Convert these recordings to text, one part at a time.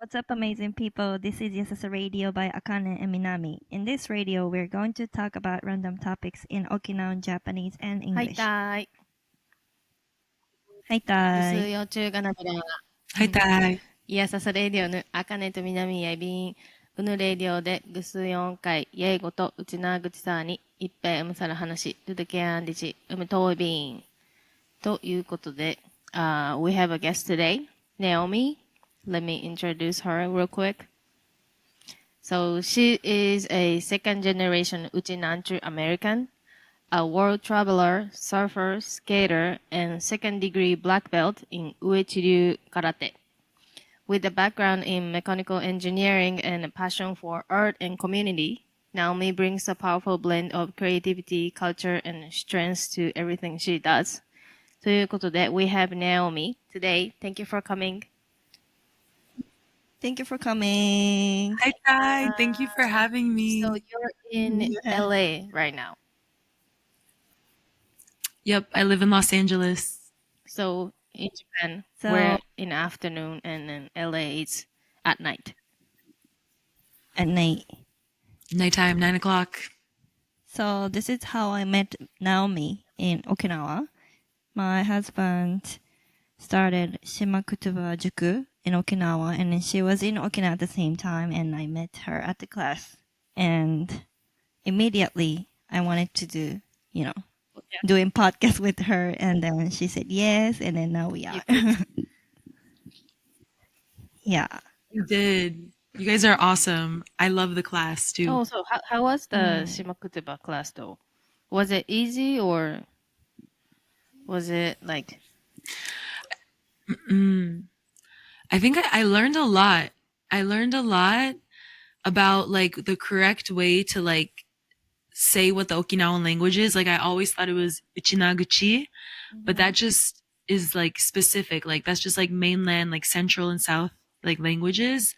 What's up, amazing people? This is Yasasa Radio by Akane and Minami. In this radio, we're going to talk about random topics in Okinawan Japanese and はい English. たーい。はいぐたい。すよ中がなびらが。はいたい。いやささレディオぬ、あかねとみなみやびん。うぬレディオでぐす4回、イェイゴとうちなぐちさに、いっぺうむさる話、ルドケアンディチ、うむといびん。ということで、we have a guest today, Naomi. Let me introduce her real quick. So she is a second generation Uchinanchu American, a world traveler, surfer, skater, and second degree black belt in Uechiryu Karate. With a background in mechanical engineering and a passion for art and community, Naomi brings a powerful blend of creativity, culture, and strength to everything she does. ということで、we have Naomi today. Thank you for coming. Thank you for coming. Hi, Ty. Thank you for having me. So you're in LA right now. Yep, I live in Los Angeles. So in Japan, So- we're in afternoon, and in LA it's at night. At night. Nighttime, 9 o'clock. So this is how I met Naomi in Okinawa. My husband started Shimakutuba Juku in Okinawa, and then she was in Okinawa at the same time, and I met her at the class. And immediately I wanted to do, doing podcast with her, and then she said yes, and then now we are. Yeah. You did. You guys are awesome. I love the class too. Oh, so how was the Shimakutuba class though? Was it easy or was it like? I think I learned a lot. I learned a lot about like the correct way to like say what the Okinawan language is. Like I always thought it was Uchinaguchi, but that just is like specific. Like that's just like mainland, like central and south like languages.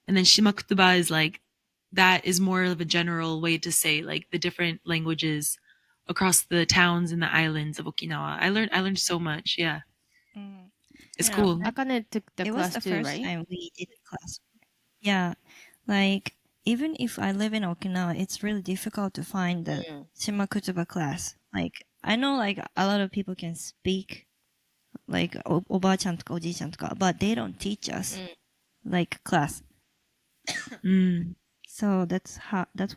And then Shimakutuba is like that is more of a general way to say like the different languages across the towns and the islands of Okinawa. I learned so much. Yeah. It's cool. Akane took the It was class the too, first right? time we did the class. Yeah, like even if I live in Okinawa, it's really difficult to find the Shimakutuba class. Like I know like a lot of people can speak like oba-chan toka oji-chan toka, but they don't teach us like class. So that's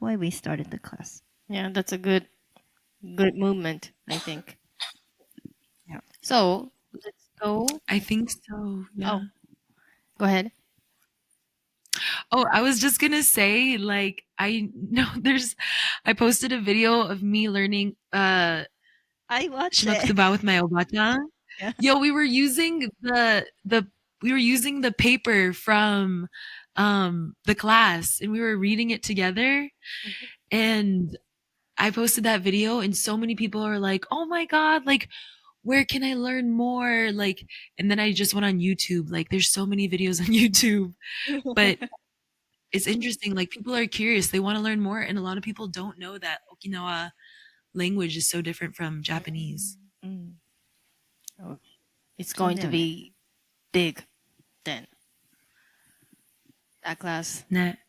why we started the class. Yeah, that's a good movement, I think. Yeah. So let's go. I think so. Yeah. Oh, go ahead. Oh, I was just gonna say, like, I know I posted a video of me learning I watched it. Shimakutuba with my obata. Yeah. Yo, we were using the paper from the class and we were reading it together. And I posted that video and so many people are like, "Oh my god, like where can I learn more?" Like, and then I just went on YouTube. Like there's so many videos on YouTube. But it's interesting, like people are curious, they want to learn more, and a lot of people don't know that Okinawa language is so different from Japanese. It's going to be big then. That class. Net.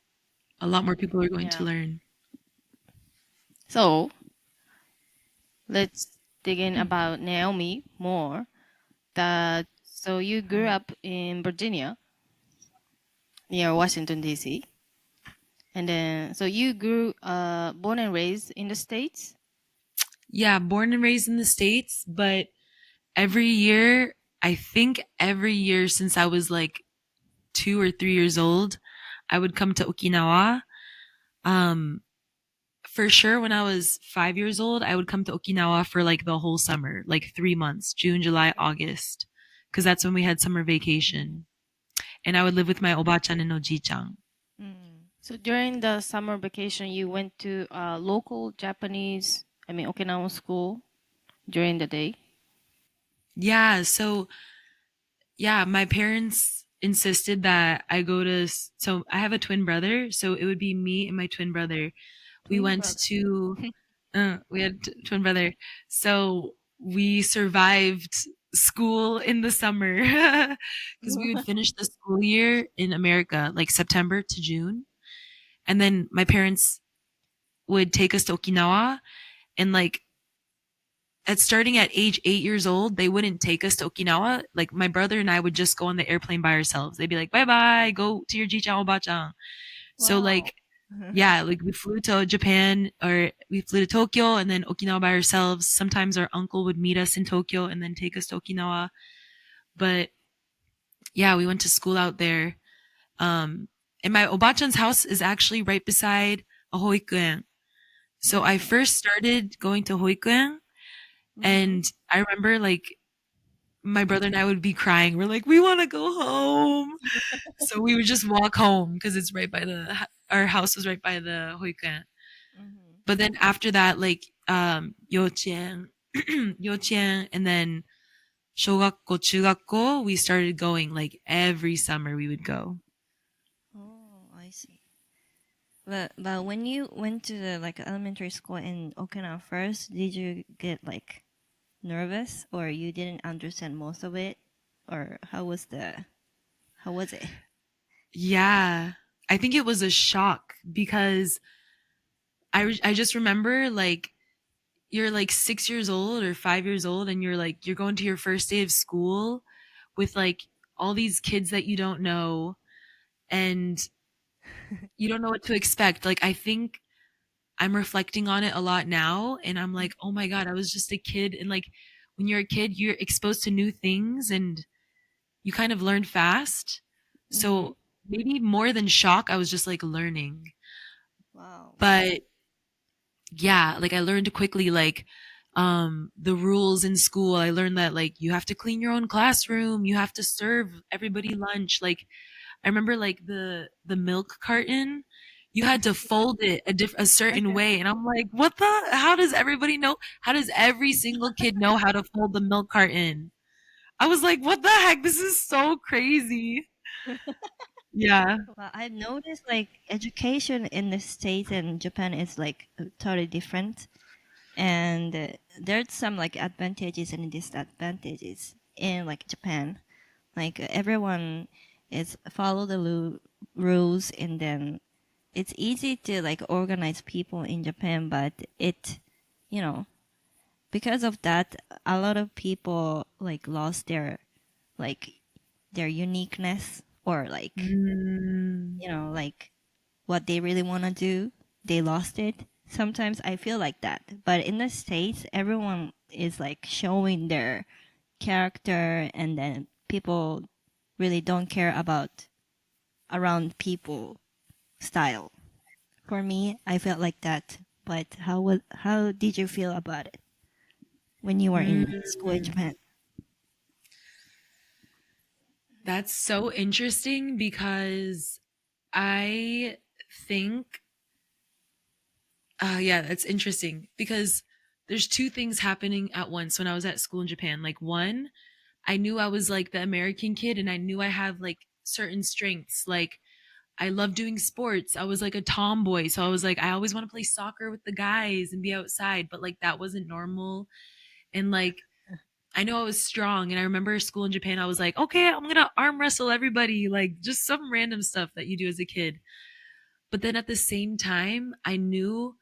A lot more people are going to Yeah. learn. So let's dig in about Naomi more. So you grew up in Virginia, near Washington D.C. And then so you grew born and raised in the States? Yeah, born and raised in the States, but every year, I think every year since I was like 2 or 3 years old, I would come to Okinawa. For sure, when I was 5 years old, I would come to Okinawa for like the whole summer, like 3 months, June, July, August, because that's when we had summer vacation. And I would live with my obachan and oji-chan. So during the summer vacation, you went to local Okinawan school during the day? Yeah, so yeah, my parents insisted that I go to, so I have a twin brother, so it would be me and my twin brother. We had twin brother. So we survived school in the summer because we would finish the school year in America like September to June. And then my parents would take us to Okinawa, and like at starting at age 8 years old, they wouldn't take us to Okinawa. Like my brother and I would just go on the airplane by ourselves. They'd be like, bye bye, go to your ji-chan oba-chan. So like, yeah, like we flew to Japan or we flew to Tokyo and then Okinawa by ourselves. Sometimes our uncle would meet us in Tokyo and then take us to Okinawa. But yeah, we went to school out there. And my obachan's house is actually right beside a hoikuen. So I first started going to hoikuen, and I remember like my brother and I would be crying. We're like, we want to go home. So we would just walk home because it's right by our house was right by the hoikuen. But then after that, like, yochien, yochien, and then shogakko, chugakko, we started going like every summer we would go. Oh, I see. But when you went to the like elementary school in Okinawa first, did you get like nervous or you didn't understand most of it, or how was it? Yeah. I think it was a shock because I just remember like you're like 6 years old or 5 years old and you're going to your first day of school with like all these kids that you don't know and you don't know what to expect. Like I think I'm reflecting on it a lot now and I'm like, oh my God, I was just a kid. And like when you're a kid, you're exposed to new things and you kind of learn fast. So maybe more than shock, I was just like learning. Wow. But yeah, like I learned quickly like the rules in school. I learned that like you have to clean your own classroom, you have to serve everybody lunch. Like I remember like the milk carton, you had to fold it a certain way and I'm like, what the how does everybody know? How does every single kid know how to fold the milk carton? I was like, what the heck? This is so crazy. Yeah. Well, I've noticed like education in the States and Japan is like totally different. And there's some like advantages and disadvantages in like Japan. Like everyone is follow the rules, and then it's easy to like organize people in Japan, but you know, because of that, a lot of people like lost like their uniqueness or like like what they really want to do. They lost it. Sometimes I feel like that. But in the States, everyone is like showing their character, and then people really don't care about around people style. For me, I felt like that. But how did you feel about it when you were in school in Japan? That's so interesting because I think, yeah, that's interesting because there's two things happening at once when I was at school in Japan. Like, one, I knew I was like the American kid and I knew I have like certain strengths. Like, I love doing sports. I was like a tomboy. So I was like, I always want to play soccer with the guys and be outside, but like that wasn't normal. And like, I know I was strong. And I remember school in Japan, I was like, okay, I'm going to arm wrestle everybody. Like just some random stuff that you do as a kid. But then at the same time, I knew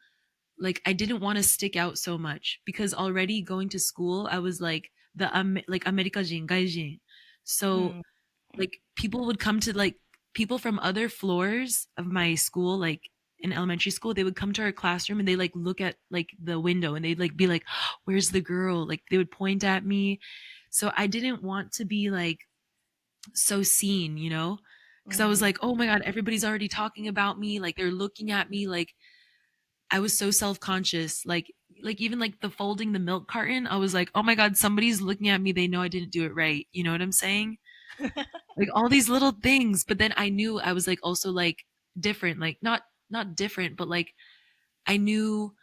like I didn't want to stick out so much because already going to school, I was like like Amerikajin, gaijin. So like people would come to like people from other floors of my school, like in elementary school, they would come to our classroom and they like look at like the window and they'd like be like, where's the girl? Like they would point at me. So I didn't want to be like so seen, you know? Because I was like, oh my God, everybody's already talking about me. Like they're looking at me. Like I was so self-conscious. Like even like the folding the milk carton, I was like, oh my God, somebody's looking at me. They know I didn't do it right. You know what I'm saying? Like all these little things. But then I knew I was like also like different, like not different, but like I knew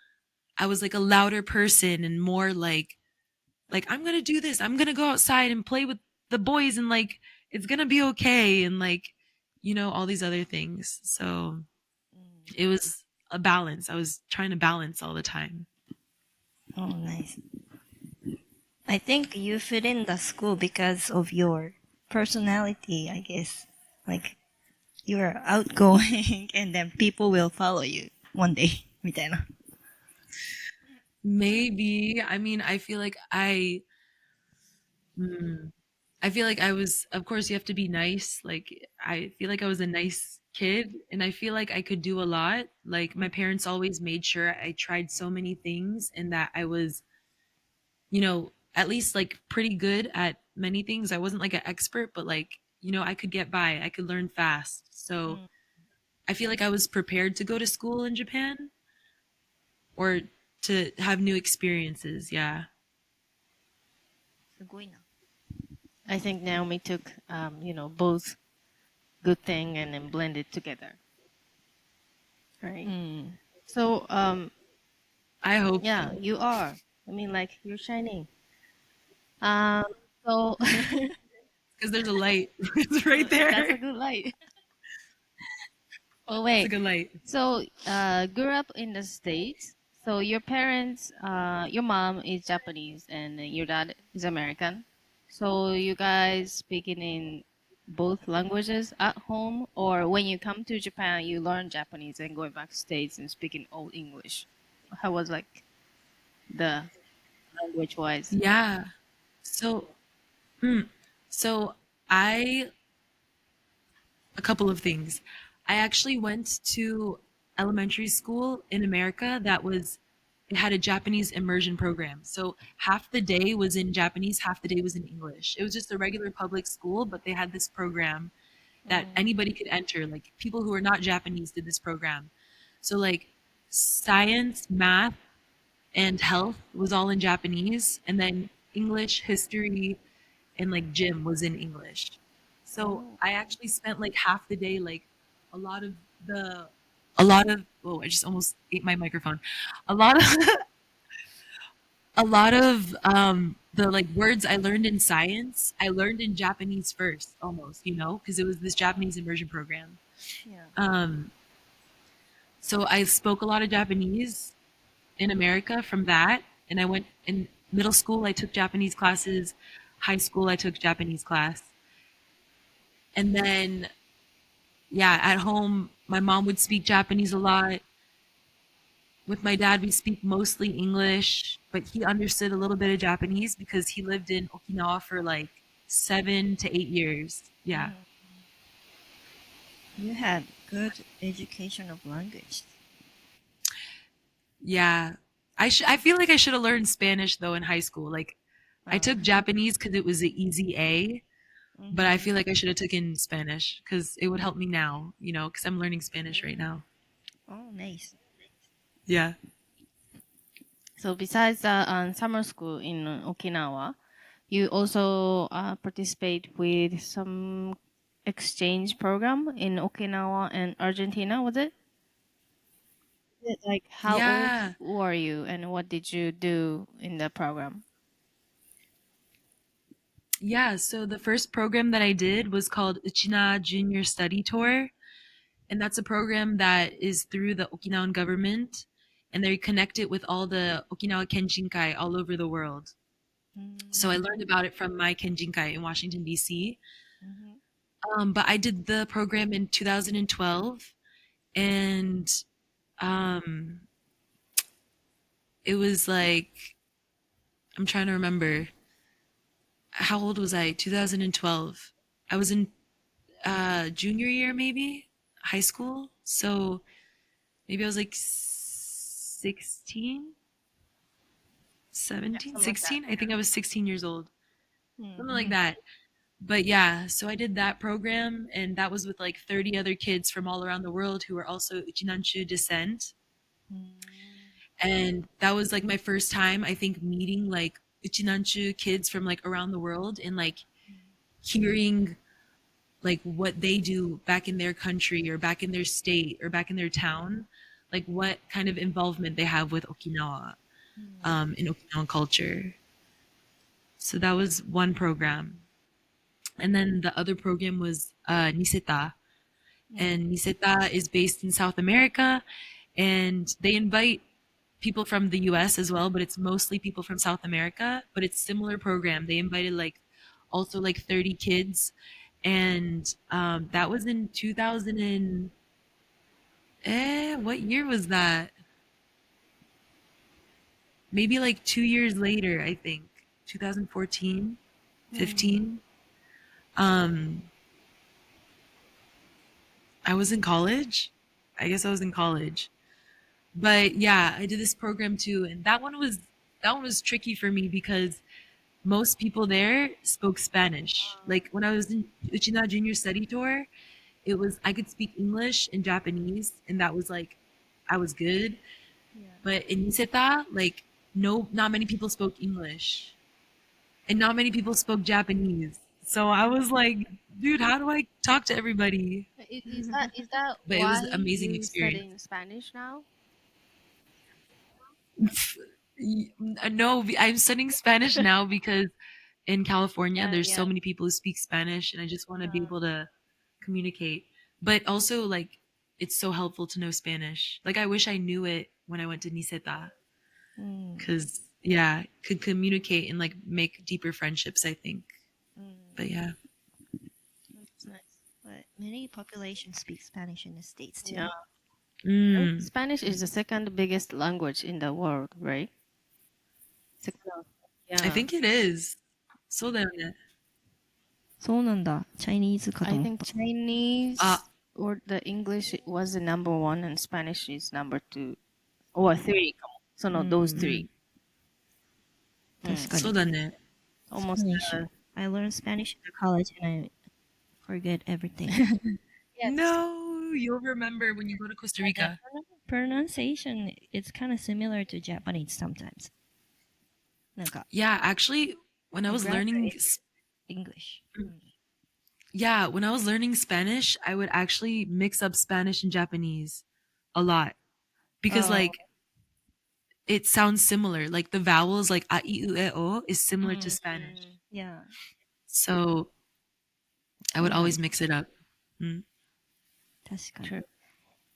I was like a louder person and more like I'm gonna do this. I'm gonna go outside and play with the boys and like it's gonna be okay and like all these other things. So it was a balance. I was trying to balance all the time. Oh, nice. I think you fit in the school because of your personality, I guess. Like, you are outgoing and then people will follow you one day, みたいな。Maybe. I mean, I feel like I was, of course, you have to be nice. Like, I feel like I was a nice kid and I feel like I could do a lot. Like, my parents always made sure I tried so many things and that I was, at least like pretty good at many things. I wasn't like an expert, but like, I could get by, I could learn fast. So I feel like I was prepared to go to school in Japan or to have new experiences. Yeah. すごいな。I think Naomi took, both good thing and then blended together. Right. So, I hope yeah, so. you are. I mean, like, you're shining. So Because there's a light. It's right there. that's a good light. Oh, It's a wait. good light. So, grew up in the States. So your parents, your mom is Japanese and your dad is American. So you guys speaking in both languages at home, or when you come to Japan, you learn Japanese and going back to States and speaking old English. How was like the language wise? Yeah. So, mm, so I, a couple of things. I actually went to elementary school in America it had a Japanese immersion program. So half the day was in Japanese, half the day was in English. It was just a regular public school, but they had this program that anybody could enter. Like people who are not Japanese did this program. So like science, math, and health was all in Japanese, and then English, history, and like gym was in English. So I actually spent like half the day, like a lot of the, oh, I just almost ate my microphone. A lot of, the like words I learned in science, I learned in Japanese first, almost, because it was this Japanese immersion program. Yeah. So I spoke a lot of Japanese in America from that. And I went in middle school, I took Japanese classes. High school, I took Japanese class. And then, yeah, at home, my mom would speak Japanese a lot. With my dad, we speak mostly English, but he understood a little bit of Japanese because he lived in Okinawa for like 7 to 8 years. Yeah. You had good education of language. Yeah. I feel like I should have learned Spanish though in high school. Like I took Japanese because it was an easy A, but I feel like I should have taken Spanish because it would help me now, because I'm learning Spanish right now. Oh, nice. Yeah. So besides summer school in Okinawa, you also participate with some exchange program in Okinawa and Argentina, was it? Like how Yeah. old were you and what did you do in the program? Yeah. So the first program that I did was called Uchina Junior Study Tour. And that's a program that is through the Okinawan government. And they connect it with all the Okinawa Kenjinkai all over the world. So I learned about it from my Kenjinkai in Washington, D.C. But I did the program in 2012. And it was like, I'm trying to remember. How old was I? 2012. I was in junior year, maybe high school. So maybe I was like 16, 17, 16. I think I was 16 years old. Something like that. But yeah, so I did that program, and that was with like 30 other kids from all around the world who were also Uchinanchu descent. And that was like my first time, I think, meeting like Uchinanchu kids from like around the world and like hearing like what they do back in their country or back in their state or back in their town, like what kind of involvement they have with Okinawa, in Okinawan culture. So that was one program. And then the other program was Niseta. And Niseta is based in South America, and they invite people from the US as well, but it's mostly people from South America, but it's similar program. They invited like also like 30 kids, and that was in 2000 and what year was that? Maybe like 2 years later, I think 2014, 15. um I was in college. I guess I was in college. But yeah, I did this program too, and that one was tricky for me because most people there spoke Spanish. Like when I was in Uchina Junior Study Tour, it was I could speak English and Japanese, and that was like I was good. But in Niseta, like no, not many people spoke English, and not many people spoke Japanese. So I was like, dude, how do I talk to everybody? Is that But it was why an amazing you experience. studying Spanish now? No, I'm studying Spanish now because in California, there's Yeah. so many people who speak Spanish, and I just want to be able to communicate. But also, like, it's so helpful to know Spanish. Like, I wish I knew it when I went to Niseta, because yeah, could communicate and like make deeper friendships, I think. But yeah, That's nice. But many populations speak Spanish in the States too. Yeah. mm, Spanish is the second biggest language in the world, right? Yeah. I think it is. So then, そうなんだ。チャイニーズかと I 思っ think た。 Chinese Uh, or the English was the number one and Spanish is number two or three. かも。those three. 確かに。そうだね. Almost. Spanish. I learned Spanish in college and I forget everything. Yes. No, you'll remember when you go to Costa Rica. Pronunciation is kind of similar to Japanese sometimes. なんか Yeah, actually, when I was learning, English. yeah, when I was learning Spanish, I would actually mix up Spanish and Japanese a lot because Oh. like it sounds similar. Like the vowels, like a, I, U, E, O, is similar to Spanish. Yeah. So I would always mix it up. 確かに。 True.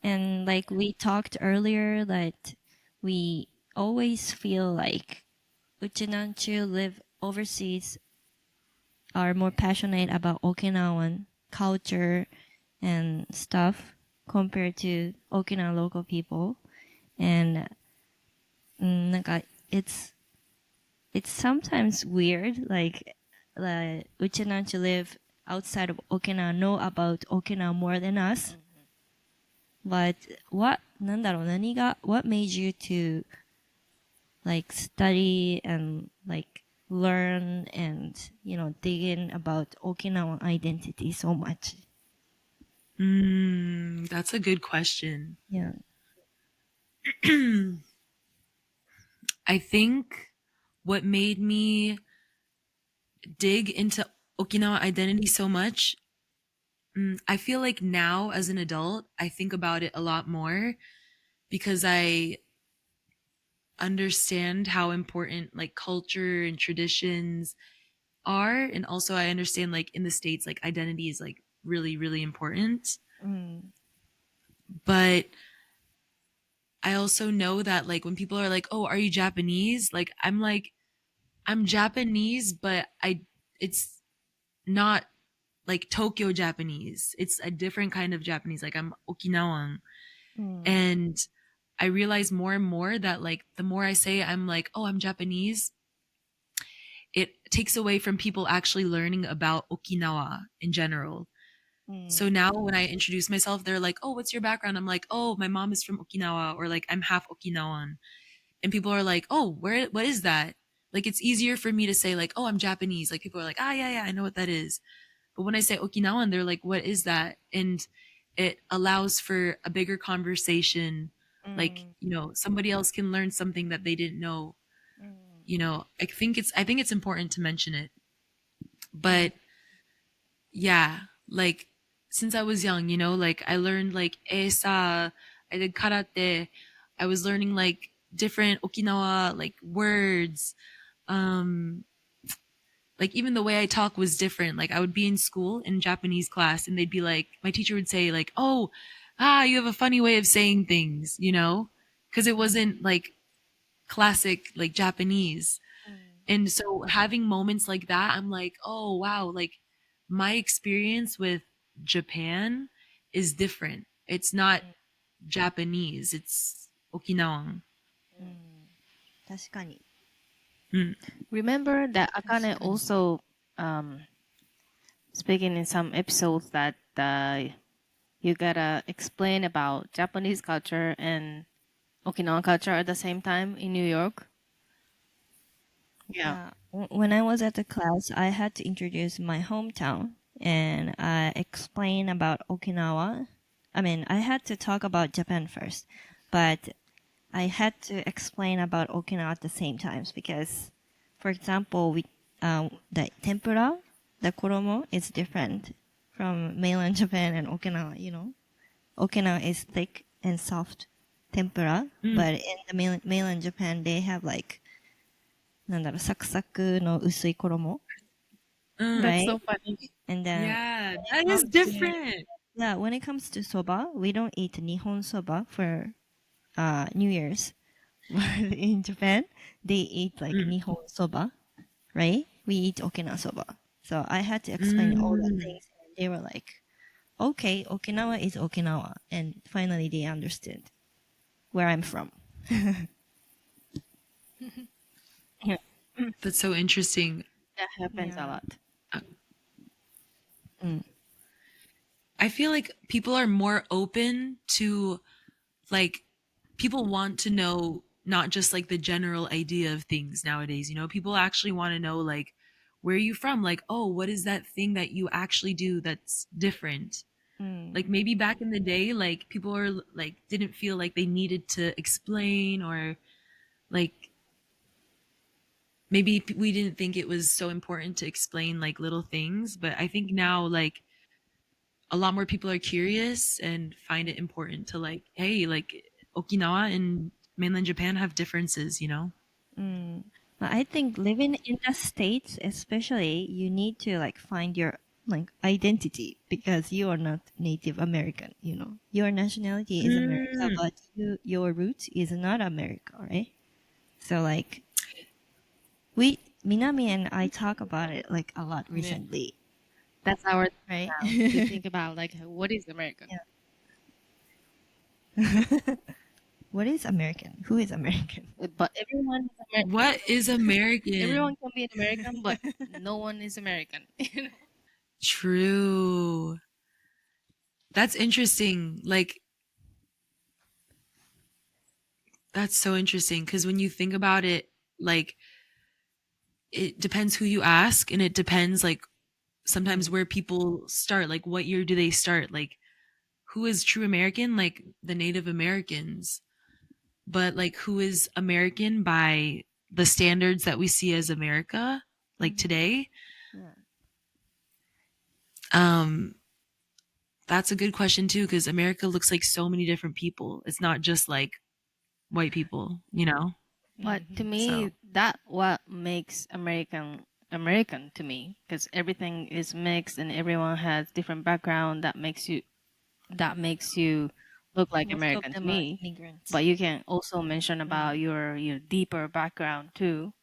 And like we talked earlier that we always feel like Uchinanchu live overseas are more passionate about Okinawan culture and stuff compared to Okinawan local people. And なんか it's sometimes weird like Uchinanchu live outside of Okinawa know about Okinawa more than us. But what made you to like study and like learn and dig in about Okinawan identity so much? That's a good question. Yeah. I think what made me dig into Okinawa identity so much, I feel like now as an adult, I think about it a lot more because I understand how important like culture and traditions are. And also I understand like in the States, like identity is like really, really important. But I also know that like when people are like, oh, are you Japanese? Like, I'm Japanese, but it's not like Tokyo Japanese. It's a different kind of Japanese. Like I'm Okinawan. And I realize more and more that like the more I say I'm like, oh, I'm Japanese, it takes away from people actually learning about Okinawa in general. So now when I introduce myself, they're like, oh, what's your background? I'm like, oh, my mom is from Okinawa, or like I'm half Okinawan. And people are like, oh, what is that? Like it's easier for me to say like, oh, I'm Japanese. Like people are like, ah, yeah, I know what that is. But when I say Okinawan, they're like, what is that? And it allows for a bigger conversation. Like, somebody else can learn something that they didn't know. I think it's important to mention it. But yeah, like since I was young, like I learned like esa, I did karate, I was learning like different Okinawa like words. Like even the way I talk was different. Like I would be in school in Japanese class and they'd be like, my teacher would say like, oh, you have a funny way of saying things, because it wasn't like classic like Japanese. And so having moments like that, I'm like, oh wow, like my experience with Japan is different. It's not Japanese, it's Okinawan. 確かに。 Remember that Akane also speaking in some episodes that you gotta explain about Japanese culture and Okinawan culture at the same time in New York. Yeah. When I was at the class, I had to introduce my hometown and I explain about Okinawa. I mean, I had to talk about Japan first, but I had to explain about Okinawa at the same times because, for example, the tempura, the koromo is different from mainland Japan and Okinawa, you know. Okinawa is thick and soft tempura, but in the mainland Japan, they have like, なんだろう、サクサクの薄い衣 That's right? so funny. And then, Yeah, that is different. yeah, when it comes to soba, we don't eat Nihon soba for New Year's. But in Japan, they eat like Nihon soba, right? We eat Okinawa soba. So I had to explain all the things. And they were like, okay, Okinawa is Okinawa. And finally they understood where I'm from. That's so interesting. That happens a lot. I feel like people are more open to like people want to know not just like the general idea of things nowadays, you know, people actually want to know like where are you from? Like, oh, what is that thing that you actually do that's different? Like maybe back in the day, like people are like didn't feel like they needed to explain or like maybe we didn't think it was so important to explain like little things, but I think now like a lot more people are curious and find it important to like, hey, like Okinawa and mainland Japan have differences, you know? But I think living in the States, especially, you need to like find your like identity because you are not Native American, you know. Your nationality is America, but your root is not America, right? So like Minami and I talk about it like a lot recently. That's our Right? to think about like what is America? What is American? Who is American? But everyone is American. What is American? Everyone can be an American, but no one is American. True. That's interesting. Like, that's so interesting because when you think about it, like, it depends who you ask, and it depends, like, sometimes where people start. Like, what year do they start? Like, who is true American? Like, the Native Americans. But, like, who is American by the standards that we see as America, like today? That's a good question too, because America looks like so many different people. It's not just like white people, you know? But to me, So- that what makes American to me, because everything is mixed and everyone has different background. That makes you look like Most of American to them are me. immigrants. But you can also mention about your deeper background too.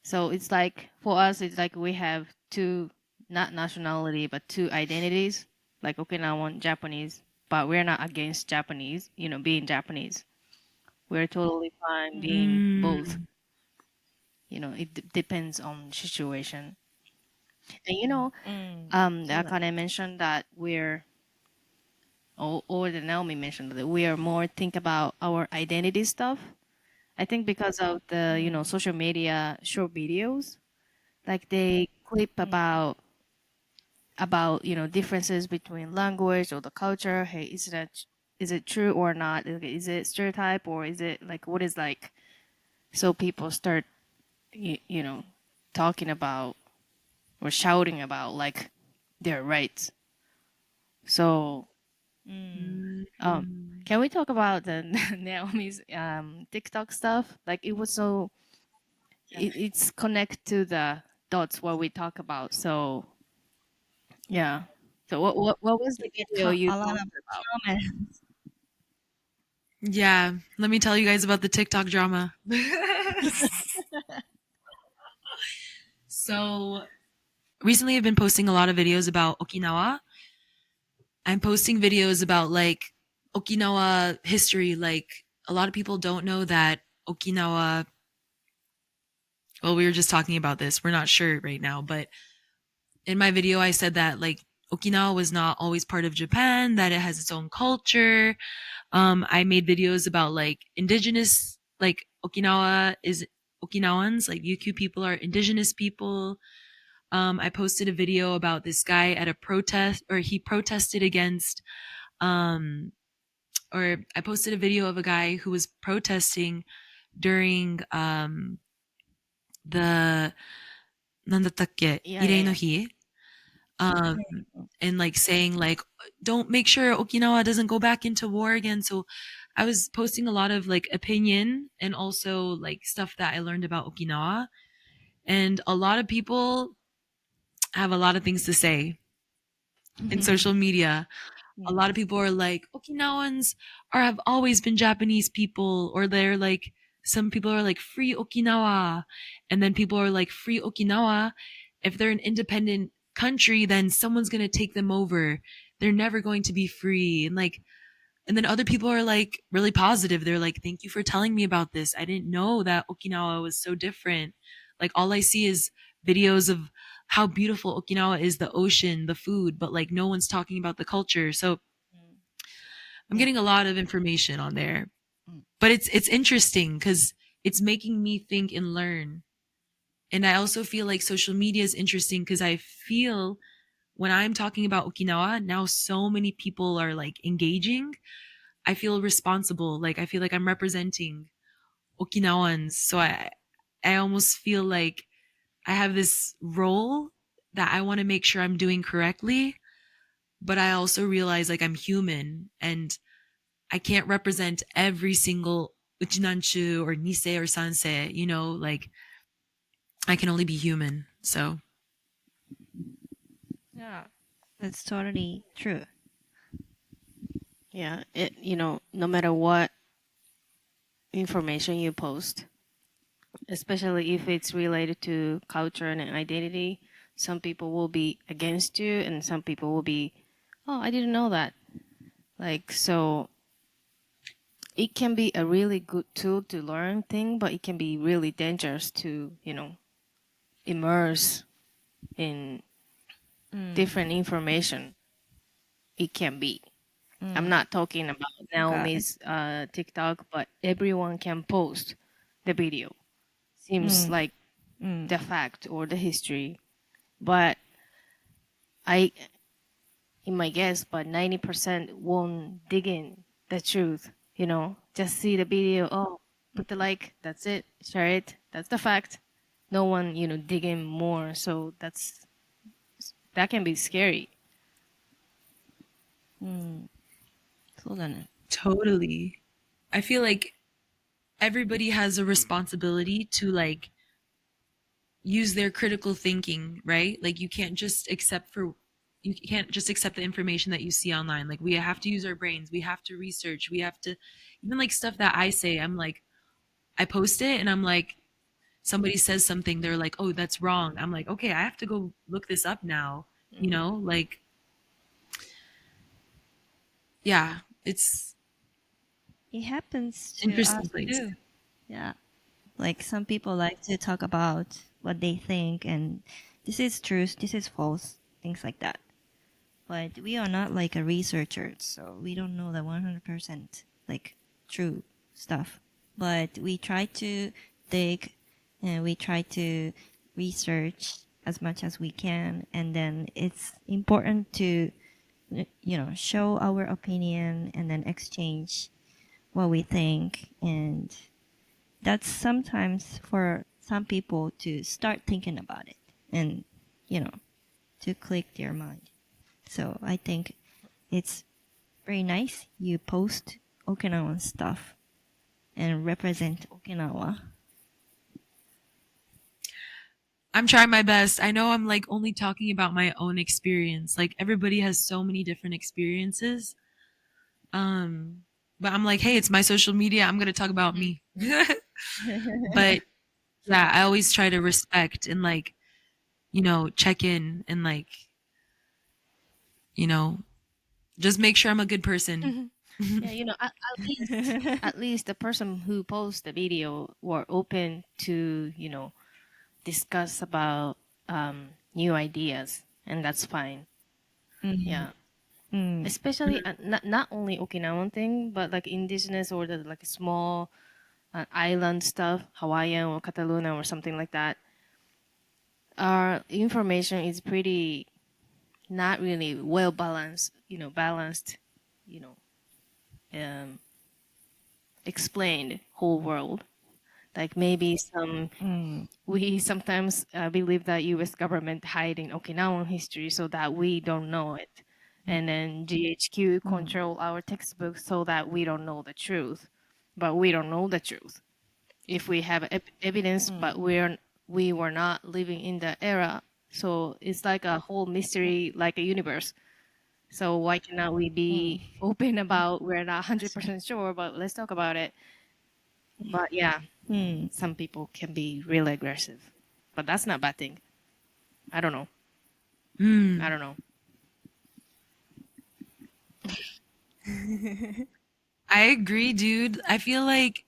So it's like for us, it's like we have two, not nationality, but two identities, like Okinawan Japanese. But we're not against Japanese, being Japanese. We're totally fine being both. It depends on situation. And Akane mentioned that or the Naomi mentioned that we are more think about our identity stuff. I think because of the social media short videos, like they clip about differences between language or the culture. Hey, is it true or not? Is it stereotype or is it like what is like? So people start talking about or shouting about like their rights. So can we talk about the Naomi's TikTok stuff? Like it was so it's connect to the dots what we talk about. So yeah. So what was the video you a lot talked of about? comments. Yeah, let me tell you guys about the TikTok drama. So recently I've been posting a lot of videos about Okinawa. I'm posting videos about like Okinawa history. Like a lot of people don't know that Okinawa, well, we were just talking about this. We're not sure right now, but in my video I said that like Okinawa was not always part of Japan, that it has its own culture. I made videos about like indigenous, like Okinawa is Okinawans, like UQ people are indigenous people. I posted a video about this guy at a protest, or he protested against, um, or I posted a video of a guy who was protesting during the なんだったっけ、Yeah, 慰霊 yeah, の yeah. 日 and like saying like don't make sure Okinawa doesn't go back into war again. So I was posting a lot of like opinion and also like stuff that I learned about Okinawa. And a lot of people have a lot of things to say in social media. A lot of people are like, Okinawans have always been Japanese people, or they're like, some people are like free Okinawa, and then people are like free Okinawa. If they're an independent country, then someone's gonna take them over. They're never going to be free, and like, and then other people are like really positive. They're like, thank you for telling me about this. I didn't know that Okinawa was so different. Like all I see is videos of how beautiful Okinawa is, the ocean, the food, but like no one's talking about the culture. So I'm getting a lot of information on there. But it's interesting cuz it's making me think and learn. And I also feel like social media is interesting cuz I feel when I'm talking about Okinawa, now so many people are like engaging. I feel responsible. Like I feel like I'm representing Okinawans. So I almost feel like I have this role that I want to make sure I'm doing correctly, but I also realize like I'm human and I can't represent every single Uchinanchu or Nisei or Sansei, you know, like I can only be human. So Yeah, that's totally true. Yeah, no matter what information you post, especially if it's related to culture and identity, some people will be against you and some people will be, oh, I didn't know that. Like, so it can be a really good tool to learn thing, but it can be really dangerous to, immerse in different information. It can be. I'm not talking about Naomi's TikTok, but everyone can post the video. Seems like the fact or the history, but I, in my guess, but 90% won't dig in the truth. Just see the video. Oh, put the like. That's it. Share it. That's the fact. No one, dig in more. So that can be scary. そうだね。 totally. I feel like everybody has a responsibility to like use their critical thinking, right? Like you can't just accept the information that you see online. Like we have to use our brains. We have to research. We have to even like stuff that I say, I'm like I post it and I'm like somebody says something, they're like, "Oh, that's wrong." I'm like, "Okay, I have to go look this up now." You know, like yeah, it's It happens to interesting us place. too. Yeah. Like some people like to talk about what they think and this is truth, this is false, things like that. But we are not like a researcher, so we don't know the 100% like true stuff. But we try to dig and we try to research as much as we can, and then it's important to show our opinion and then exchange what we think, and that's sometimes for some people to start thinking about it and to click their mind. So I think it's very nice you post Okinawan stuff and represent Okinawa. I'm trying my best. I know I'm like only talking about my own experience. Like everybody has so many different experiences. But I'm like, hey, it's my social media. I'm gonna talk about me. But yeah, I always try to respect and like, check in and like, just make sure I'm a good person. Yeah, at least the person who posts the video were open to, discuss about new ideas, and that's fine. Yeah. Especially not only Okinawan thing, but like indigenous or the like small island stuff, Hawaiian or Cataluna or something like that. Our information is pretty not really well balanced, you know, explained whole world. Like maybe we sometimes believe that U.S. government hiding Okinawan history so that we don't know it, and then GHQ control our textbooks so that we don't know the truth, but we don't know the truth. If we have evidence, but we were not living in the era, so it's like a whole mystery, like a universe. So why cannot we be open about we're not 100% sure, but let's talk about it. But yeah, some people can be really aggressive, but that's not a bad thing. I don't know. I don't know. I agree, dude. I feel like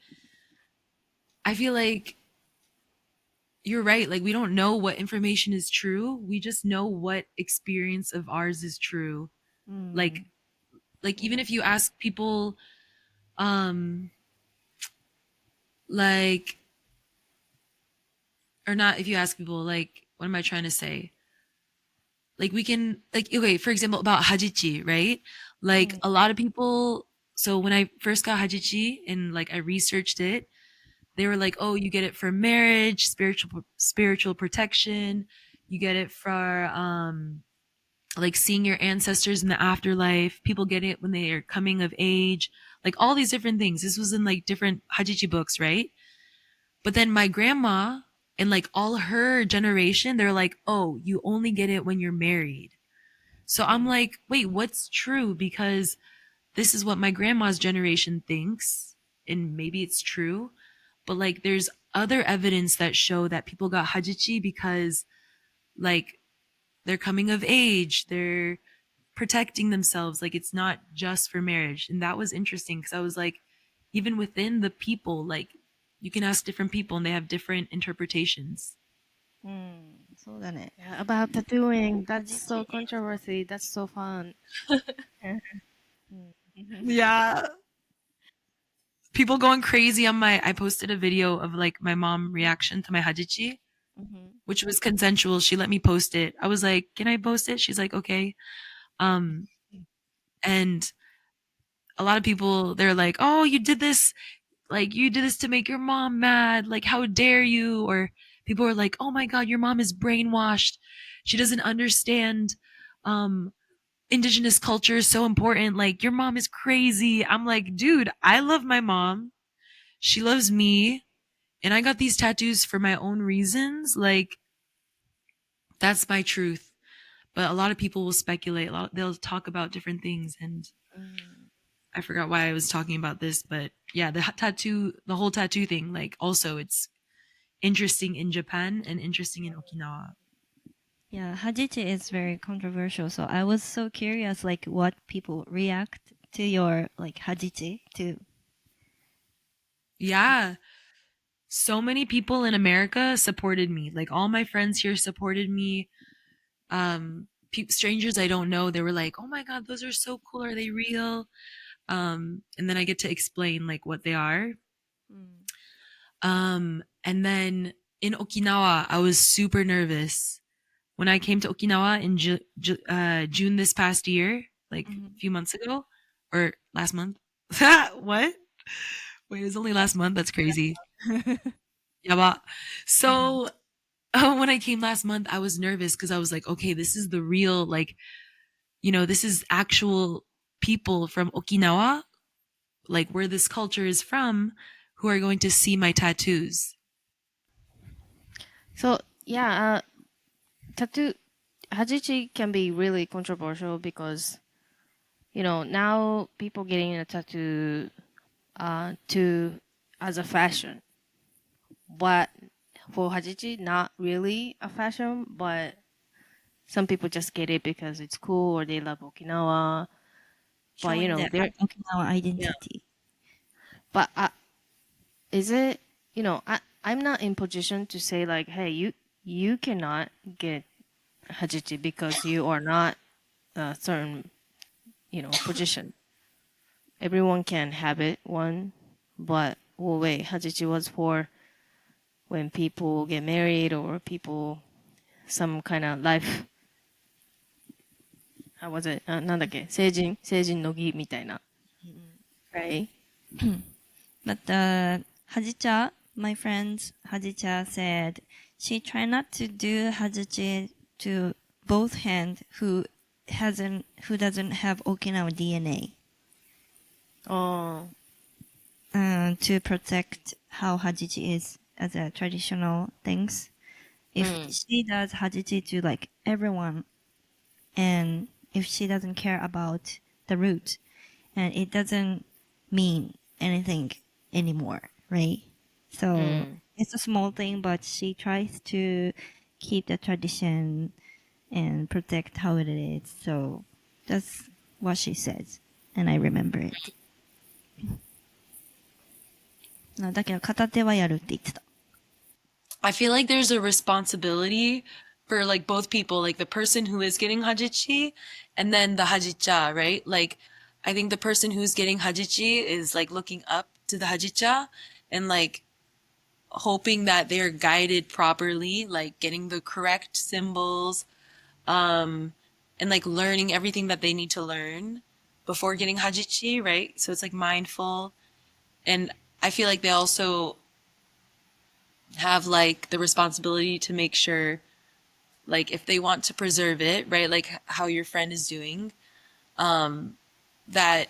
you're right. Like we don't know what information is true. We just know what experience of ours is true. Like even if you ask people like or not if you ask people like what am I trying to say? Like we can like okay, for example about Hajichi, right? Like a lot of people so when I first got Hajichi and like I researched it, they were like, "Oh, you get it for marriage, spiritual protection. You get it for like seeing your ancestors in the afterlife. People get it when they are coming of age. Like all these different things. This was in like different Hajichi books, right? But then my grandma and like all her generation, they're like, "Oh, you only get it when you're married." So I'm like, "Wait, what's true?" Because this is what my grandma's generation thinks, and maybe it's true, but like there's other evidence that show that people got Hajichi because like they're coming of age, they're protecting themselves, like it's not just for marriage. And that was interesting because I was like, even within the people, like you can ask different people and they have different interpretations. そうだね。 Yeah, about tattooing, that's so controversy. That's so fun. Yeah. People going crazy on I posted a video of like my mom reaction to my Hajichi, which was consensual. She let me post it. I was like, can I post it? She's like, okay. And a lot of people, they're like, oh, you did this to make your mom mad. Like, how dare you? Or people are like, oh my God, your mom is brainwashed. She doesn't understand. Indigenous culture is so important. Like, your mom is crazy. I'm like, dude, I love my mom. She loves me. And I got these tattoos for my own reasons. Like, that's my truth. But a lot of people will speculate. They'll talk about different things. And I forgot why I was talking about this. But yeah, the whole tattoo thing, like, also it's interesting in Japan and interesting in Okinawa. Yeah, Hajichi is very controversial. So I was so curious, like what people react to your like Hajichi to. Yeah. So many people in America supported me. Like all my friends here supported me. Strangers I don't know, they were like, "Oh my God, those are so cool. Are they real?" And then I get to explain like what they are. And then in Okinawa, I was super nervous when I came to Okinawa in June this past year, like a few months ago or last month. What? Wait, it was only last month. That's crazy. Yaba. So when I came last month, I was nervous because I was like, okay, this is the real, like, this is actual people from Okinawa, like where this culture is from, who are going to see my tattoos. So yeah, tattoo Hajichi can be really controversial because now people getting a tattoo to as a fashion, but for Hajichi, not really a fashion, but some people just get it because it's cool or they love Okinawa. But Showing the they're Okinawa identity. but is it I'm not in position to say like, hey, you cannot get Hajichi because you are not a certain position. Everyone can have it one, but wait, Hajichi was for when people get married or people some kind of life. How was it? なんだっけ成人の儀みたいな。Right? But Hajicha, my friend Hajicha said she tried not to do Hajichi to both hands who doesn't have Okinawa DNA. Oh. To protect how Hajichi is as a traditional things. If she does Hajichi to like everyone, and if she doesn't care about the root, and it doesn't mean anything anymore, right? So it's a small thing, but she tries to keep the tradition and protect how it is. So that's what she says, and I remember it. だけど片手はやるって言ってた。I feel like there's a responsibility for like both people, like the person who is getting hajichi and then the hajicha, right? Like I think the person who's getting hajichi is like looking up to the hajicha and like hoping that they're guided properly, like getting the correct symbols, and like learning everything that they need to learn before getting hajichi, right? So it's like mindful. And I feel like they also have like the responsibility to make sure, like if they want to preserve it, right, like how your friend is doing, that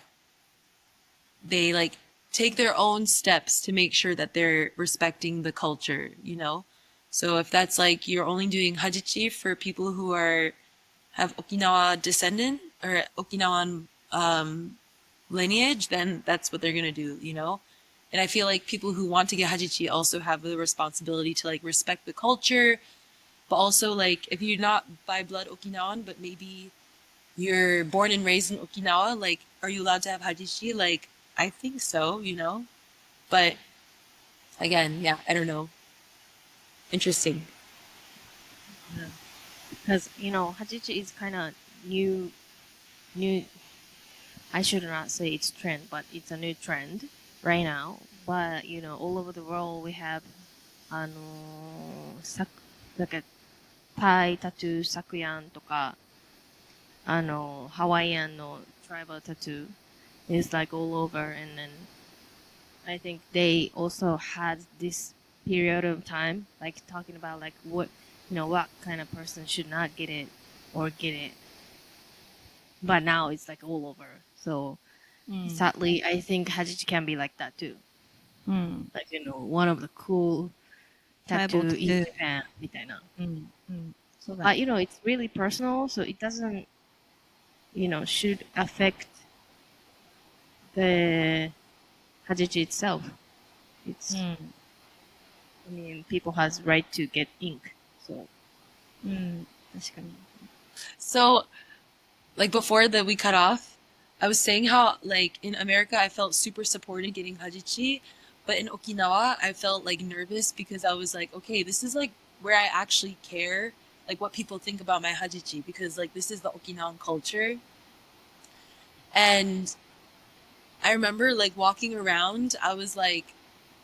they like take their own steps to make sure that they're respecting the culture, you know? So if that's like you're only doing hajichi for people who have Okinawa descendant or Okinawan lineage, then that's what they're gonna do, you know? And I feel like people who want to get hajichi also have the responsibility to like respect the culture, but also like if you're not by blood Okinawan, but maybe you're born and raised in Okinawa, like are you allowed to have hajichi? Like I think so, you know? But again, yeah, I don't know. Interesting. Because Hajichi is kind of new. I should not say it's trend, but it's a new trend right now. But all over the world we have, なんかタイタトゥー、サクヤンとか、ハワイアンのトライバルタトゥー is like all over, and then I think they also had this period of time, like talking about like what kind of person should not get it or get it. But now it's like all over. So sadly, I think Hajichi can be like that too. Like one of the cool tattoo in Japan, みたいな。そうだ But it's really personal, so it doesn't, should affect the Hajichi itself. It's, I mean, people has right to get ink. So, 確かに。 So like before that we cut off, I was saying how like in America I felt super supported getting hajichi, but in Okinawa I felt like nervous because I was like, okay, this is like where I actually care, like what people think about my hajichi, because like this is the Okinawan culture. And I remember like walking around, I was like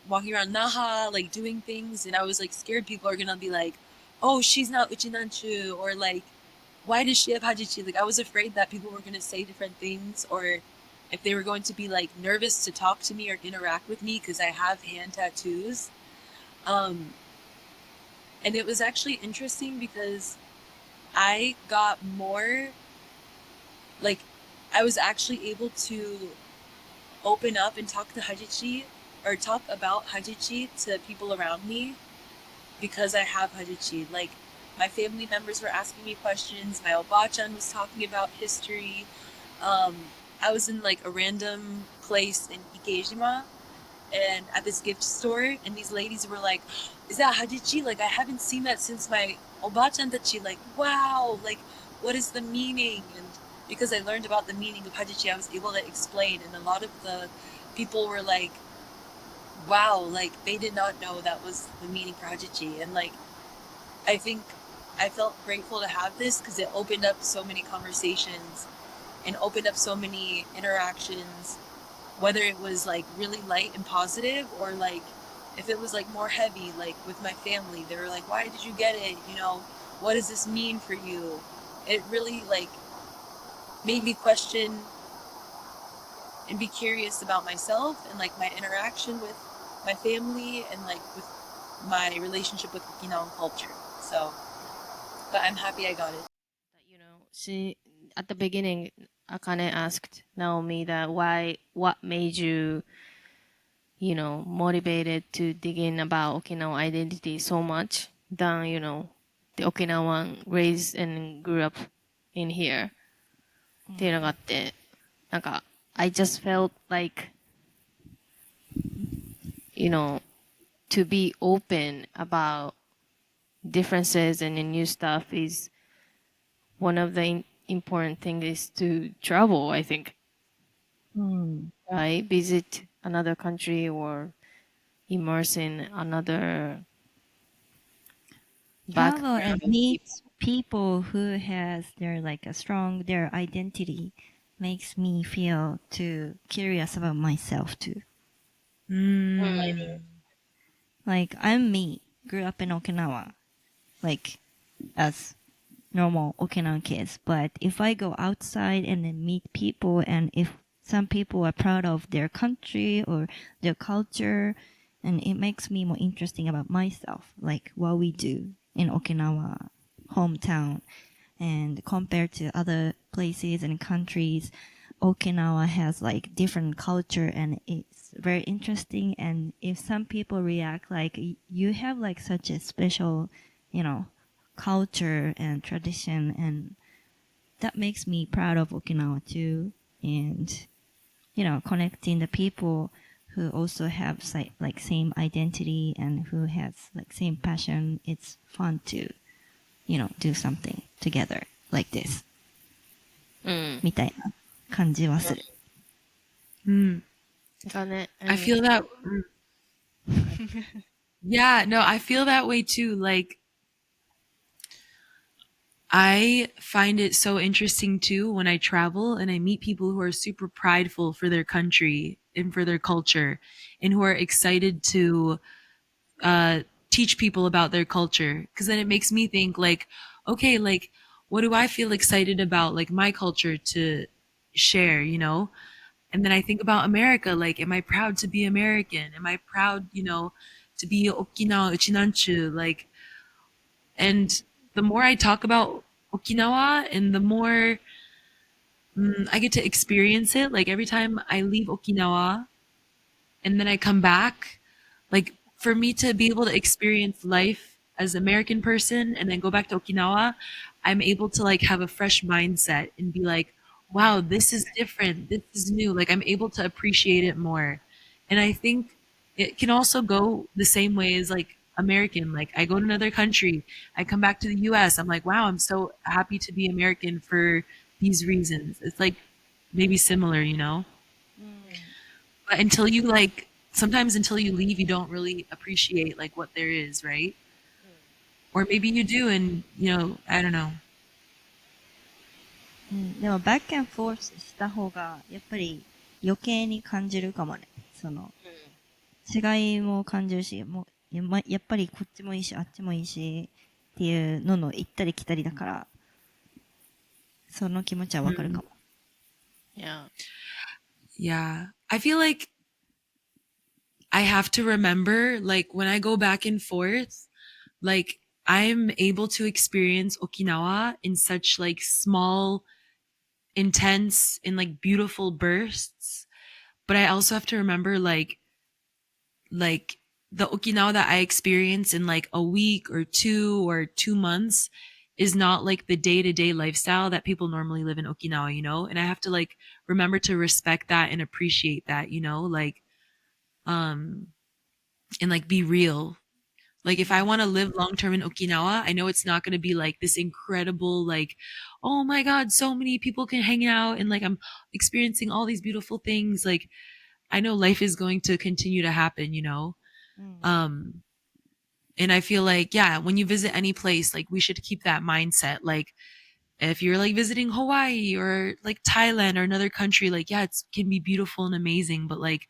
walking around Naha, like doing things, and I was like scared people are gonna be like, oh, she's not Uchinanchu, or like, why does she have hajichi? Like I was afraid that people were gonna say different things, or if they were going to be like nervous to talk to me or interact with me because I have hand tattoos. And it was actually interesting because I got more, like I was actually able to open up and talk to hajichi or talk about hajichi to people around me because I have hajichi. Like my family members were asking me questions. My obachan was talking about history. I was in like a random place in Ikejima and at this gift store, and these ladies were like, "Is that Hajichi? Like, I haven't seen that since my Obachan Tachi. Like, wow, like, what is the meaning?" And because I learned about the meaning of Hajichi, I was able to explain, and a lot of the people were like, wow, like, they did not know that was the meaning for Hajichi. And like, I think I felt grateful to have this because it opened up so many conversations and opened up so many interactions, whether it was like really light and positive or like if it was like more heavy, like with my family. They were like, why did you get it? You know, what does this mean for you? It really like made me question and be curious about myself and like my interaction with my family and like with my relationship with Okinawan culture. So, but I'm happy I got it. You know, she at the beginning, Akane asked Naomi that what made you, you know, motivated to dig in about Okinawan identity so much than, you know, the Okinawan raised and grew up in here っていうのがあって、なんか、I just felt like, you know, to be open about differences and the new stuff is one of the important things is to travel, I think. うん。 Right? Visit another country or immerse in another Travel background and of meet people. people who has their like a strong their identity makes me feel too curious about myself too. Like I'm me, grew up in Okinawa, like as normal Okinawan kids. But if I go outside and then meet people, and if some people are proud of their country or their culture, and it makes me more interesting about myself, like what we do in Okinawa, hometown, and compared to other places and countries, Okinawa has like different culture and it's very interesting. And if some people react like you have like such a special, you know, culture and tradition, and that makes me proud of Okinawa too. And you know, connecting the people who also have like same identity and who has like same passion, it's fun to, you know, do something together like this うん。みたいな感じはする。 がね、I feel that. Yeah, no, I feel that way too. Like, I find it so interesting too when I travel and I meet people who are super prideful for their country and for their culture and who are excited to teach people about their culture. Because then it makes me think, like, okay, like, what do I feel excited about, like, my culture to share, you know? And then I think about America, like, am I proud to be American? Am I proud, you know, to be Okinawa uchi naan chu? Like, and the more I talk about Okinawa and the more I get to experience it, like every time I leave Okinawa and then I come back, like for me to be able to experience life as an American person and then go back to Okinawa, I'm able to like have a fresh mindset and be like, wow, this is different. This is new. Like I'm able to appreciate it more. And I think it can also go the same way as like American. Like I go to another country, I come back to the US, I'm like, wow, I'm so happy to be American for these reasons. It's like maybe similar, you know? But until you like, sometimes until you leave, you don't really appreciate like what there is, right? Or maybe you do, and you know, I don't know. うん、でもバックアンドフォースした方がやっぱり余計に感じるかもね。その違いも感じるし、もうやっぱりこっちもいいしあっちもいいしっていうのの行ったり来たりだから、その気持ちはわかるかも。Yeah. Yeah. I feel like I have to remember, like, when I go back and forth, like, I'm able to experience Okinawa in such, like, small, intense, and, like, beautiful bursts. But I also have to remember, like, the Okinawa that I experience in, like, a week or 2 months is not like the day-to-day lifestyle that people normally live in Okinawa, you know? And I have to like remember to respect that and appreciate that, you know? Like and like be real. Like if I want to live long term in Okinawa, I know it's not going to be like this incredible like oh my god, so many people can hang out and like I'm experiencing all these beautiful things. Like I know life is going to continue to happen, you know? Um and I feel like yeah, when you visit any place, like we should keep that mindset. Like if you're like visiting Hawaii or like Thailand or another country, like yeah, it can be beautiful and amazing, but like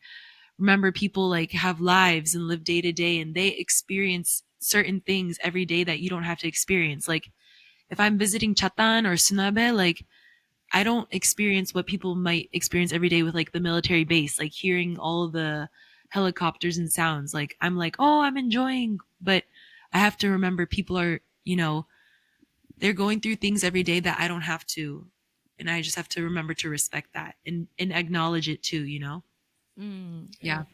remember people like have lives and live day to day and they experience certain things every day that you don't have to experience. Like if I'm visiting Chatan or Sunabe, like I don't experience what people might experience every day with like the military base, like hearing all of the helicopters and sounds. Like I'm like, oh, I'm enjoying, but I have to remember people are, you know, they're going through things every day that I don't have to. And I just have to remember to respect that and acknowledge it too, you know? Yeah.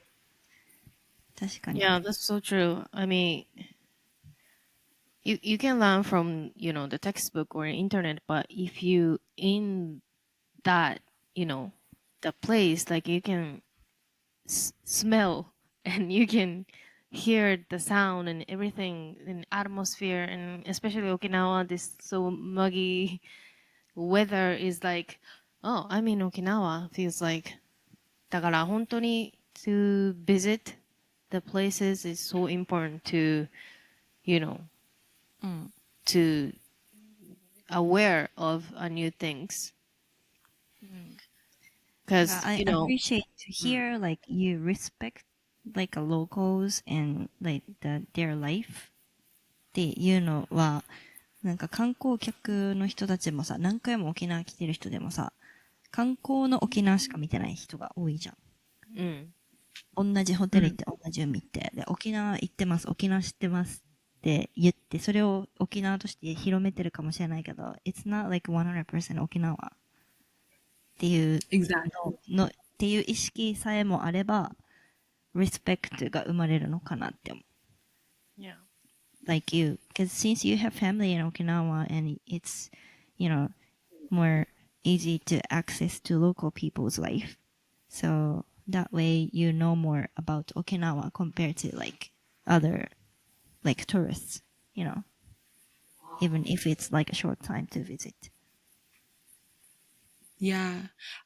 確かに。 Yeah, that's so true. I mean, you can learn from, the textbook or internet, but if you in that, the place, like you can smell and you can hear the sound and everything and atmosphere, and especially Okinawa, this so muggy weather is like, oh, I'm in Okinawa, feels like. だから本当に to visit the places is so important to, you know, to aware of new things. Because, I appreciate to hear like you respect like locals and like their life っていうのはなんか観光客の人たちもさ、何回も沖縄来てる人でもさ、観光の沖縄しか見てない人が多いじゃん。同じホテル行って、同じ海行って、で、沖縄行ってます、沖縄知ってますって言って、それを沖縄として広めてるかもしれないけど、It's not like 100% 沖縄っていうの、っていう意識さえもあれば、respect が生まれるのかなって思う。Yeah. Like you, because since you have family in Okinawa and it's, more easy to access to local people's life. So that way you know more about Okinawa compared to like other like tourists, even if it's like a short time to visit. Yeah.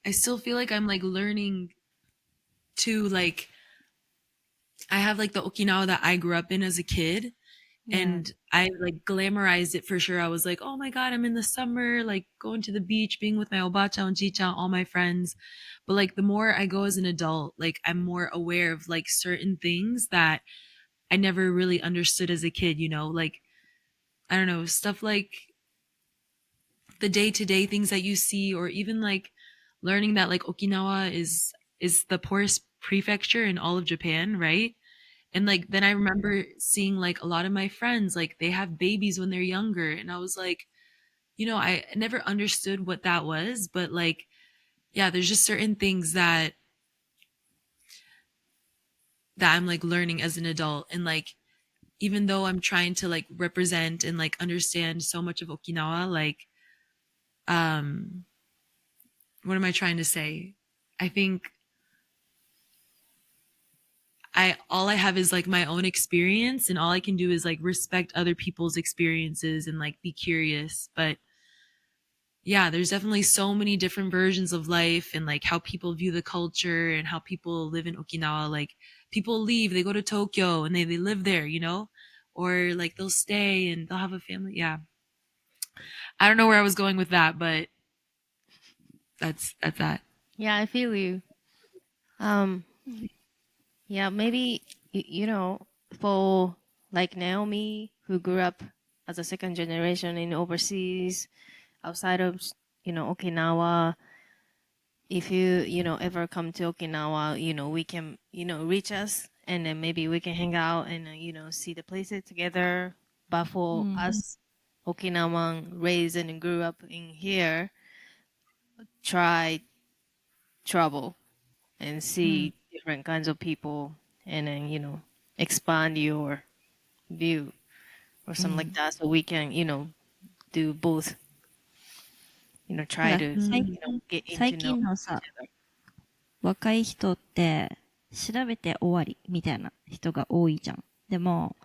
I still feel like I'm like learning to like I have like the Okinawa that I grew up in as a kid. And I like glamorized it for sure. I was like, oh my God, I'm in the summer, like going to the beach, being with my obacha and chicha, all my friends. But like the more I go as an adult, like I'm more aware of like certain things that I never really understood as a kid, like, I don't know, stuff like the day-to-day things that you see, or even like learning that like Okinawa is the poorest prefecture in all of Japan, right? And like then I remember seeing like a lot of my friends, like they have babies when they're younger. And I was like, I never understood what that was, but like, yeah, there's just certain things that I'm like learning as an adult. And like, even though I'm trying to like represent and like understand so much of Okinawa, like, what am I trying to say? I think all I have is like my own experience, and all I can do is like respect other people's experiences and like be curious. But yeah, there's definitely so many different versions of life and like how people view the culture and how people live in Okinawa. Like people leave, they go to Tokyo and they live there, or like they'll stay and they'll have a family. Yeah. I don't know where I was going with that, but that's that. Yeah, I feel you. Yeah, maybe, for like Naomi, who grew up as a second generation in overseas, outside of, Okinawa, if you, ever come to Okinawa, we can, reach us and then maybe we can hang out and, see the places together. But for us, Okinawan, raised and grew up in here, try travel and see different kinds of people and then, expand your view or something like that so we can, do both. Try to get into 最近のさ、若い人って調べて終わりみたいな人が多いじゃん。でも、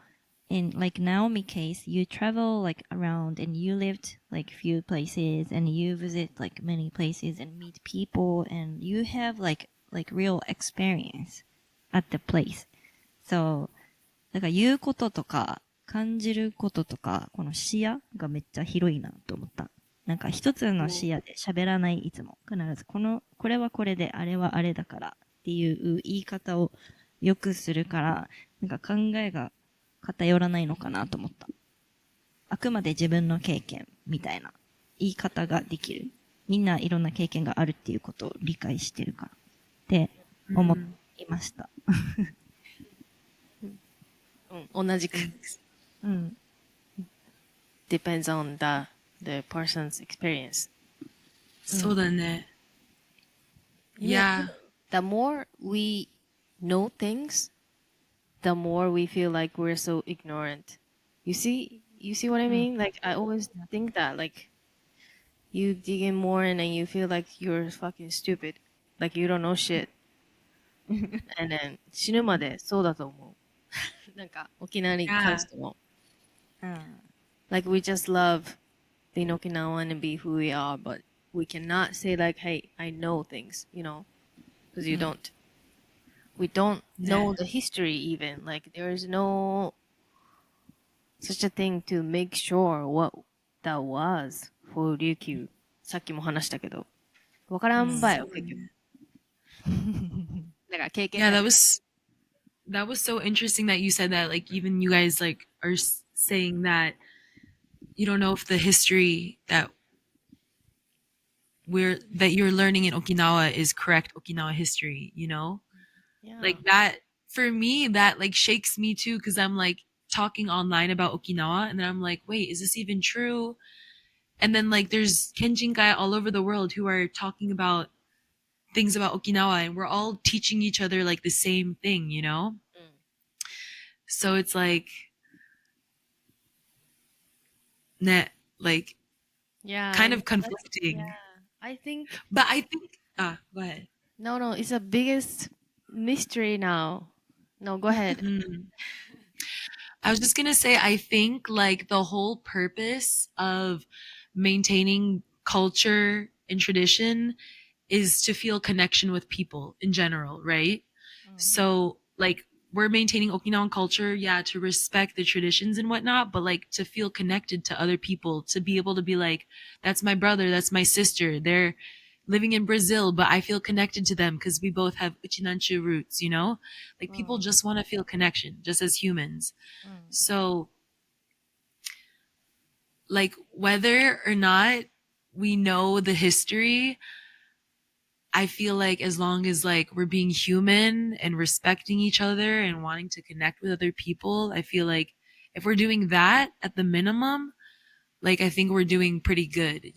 in like Naomi case, you travel like around and you lived like few places and you visit like many places and meet people and you have like real experience at the place. So, だから言うこととか感じることとかこの視野がめっちゃ広いなと思った。なんか一つの視野で喋らないいつも必ずこれはこれであれはあれだからっていう言い方をよくするからなんか考えが偏らないのかなと思った。あくまで自分の経験みたいな言い方ができる。みんないろんな経験があるっていうことを理解してるからって思いました。同じく。うん。Depends on the person's experience. そうだね。Yeah. The more we know things, the more we feel like we're so ignorant. You see what I mean? Like I always think that like you dig in more and then you feel like you're fucking stupid. Like you don't know shit. And then 死ぬまでそうだと思う。なんか沖縄に関しても。Like we just love being Okinawan and be who we are, but we cannot say like, hey, I know things, because you don't. We don't know the history even. Like there is no such a thing to make sure what that was for Ryukyu. さっきも話したけど。わからんばよ、結局。だから経験。Yeah, that was so interesting that you said that. Like even you guys like are saying that you don't know if the history that you're learning in Okinawa is correct Okinawa history, Yeah. Like that for me that like shakes me too because I'm like talking online about Okinawa and then I'm like, wait, is this even true? And then like there's Kenjinkai all over the world who are talking about things about Okinawa and we're all teaching each other like the same thing, So it's like like kind of conflicting. Yeah, I think. But I think go ahead. No, it's the biggest mystery now. No, go ahead. I was just gonna say, I think like the whole purpose of maintaining culture and tradition is to feel connection with people in general, right? So like we're maintaining Okinawan culture, to respect the traditions and whatnot, but like to feel connected to other people, to be able to be like, that's my brother, that's my sister, they're living in Brazil, but I feel connected to them because we both have uchi naan chuu roots, Like people just want to feel connection, just as humans. So like whether or not we know the history, I feel like as long as like we're being human and respecting each other and wanting to connect with other people, I feel like if we're doing that at the minimum, like I think we're doing pretty good,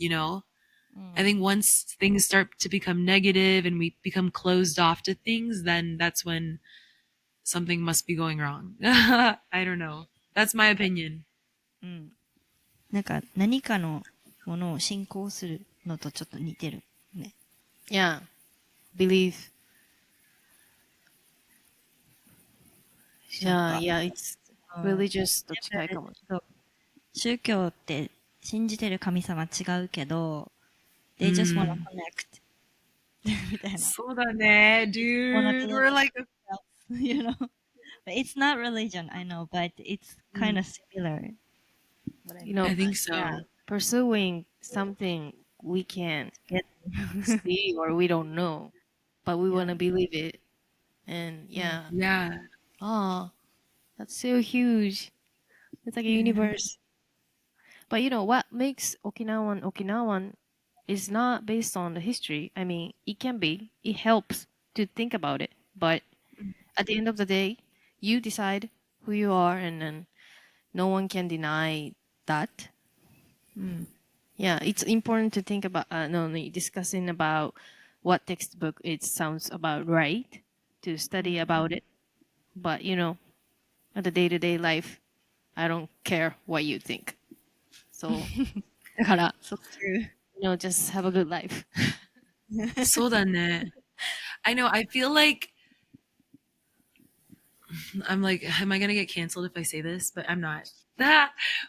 I think once things start to become negative and we become closed off to things, then that's when something must be going wrong. I don't know. That's my opinion. なんか何かのものを信仰するのとちょっと似てるね。Yeah, believe. Yeah, it's religious と近いかも。宗教って信じてる神様違うけど、they just wanna connect. みたいな。そうだね、dude. We're like, But it's not religion, I know, but it's kind of similar. I think so. Yeah, pursuing something we can't see or we don't know, but we want to believe it. And yeah. Oh, that's so huge. It's like a universe. But what makes Okinawan is not based on the history. I mean, it can be. It helps to think about it. But at the end of the day, you decide who you are and then no one can deny that. Yeah, it's important to think about discussing about what textbook it sounds about right to study about it. But at the day-to-day life, I don't care what you think. So だから、So true. just have a good life. そうだね。I know, I feel like I'm like, am I gonna get canceled if I say this? But I'm not.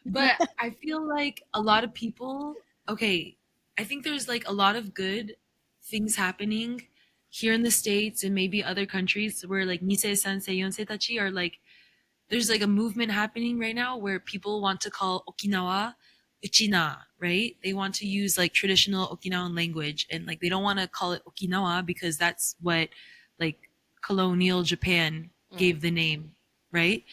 But I feel like a lot of people, okay, I think there's like a lot of good things happening here in the States and maybe other countries where like Nisei Sansei Yonsei Tachi are like, there's like a movement happening right now where people want to call Okinawa Uchina, right? They want to use like traditional Okinawan language and like they don't want to call it Okinawa because that's what like colonial Japan gave the name, right?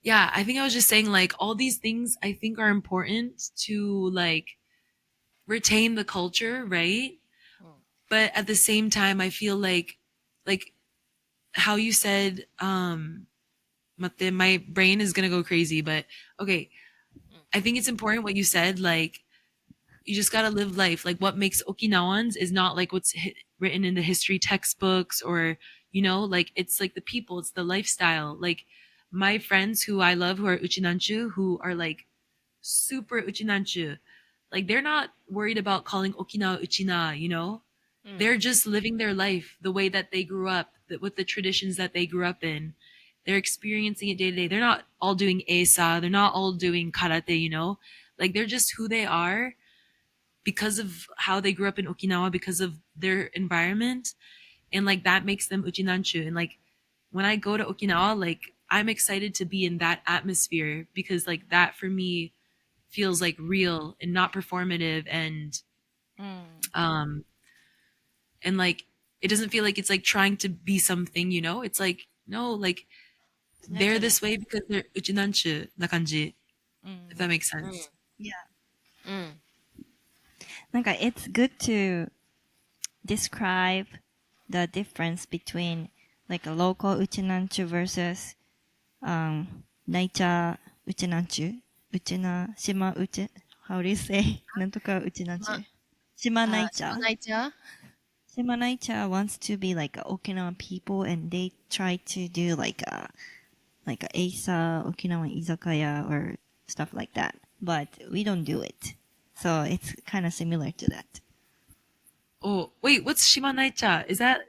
Yeah, I think I was just saying like all these things I think are important to like retain the culture, right? But at the same time I feel like how you said my brain is going to go crazy, but okay, I think it's important what you said, like you just got to live life. Like what makes Okinawans is not like what's written in the history textbooks or, like it's like the people, it's the lifestyle. Like my friends who I love who are Uchinanchu, who are like super Uchinanchu, like they're not worried about calling Okinawa Uchina. They're just living their life the way that they grew up, with the traditions that they grew up in. They're experiencing it day to day. They're not all doing Esa. They're not all doing karate, like they're just who they are because of how they grew up in Okinawa, because of their environment. And like that makes them Uchinanchu. And like when I go to Okinawa, like I'm excited to be in that atmosphere because like that for me feels like real and not performative and like it doesn't feel like it's like trying to be something, it's like no, like they're this way because they're Uchinanchu na kanji, if that makes sense. Yeah. うん。なんか it's good to describe the difference between like a local Uchinanchu versus nature Uchinanchu. Shima Uchi, how do you say? なんとか Uchinanchu. Shima nature. ナイチャー Shima nature wants to be like a Okinawan people and they try to do like a Eisa Okinawan izakaya or stuff like that. But we don't do it. So it's kind of similar to that. Oh, wait, what's Shimanaicha? Is that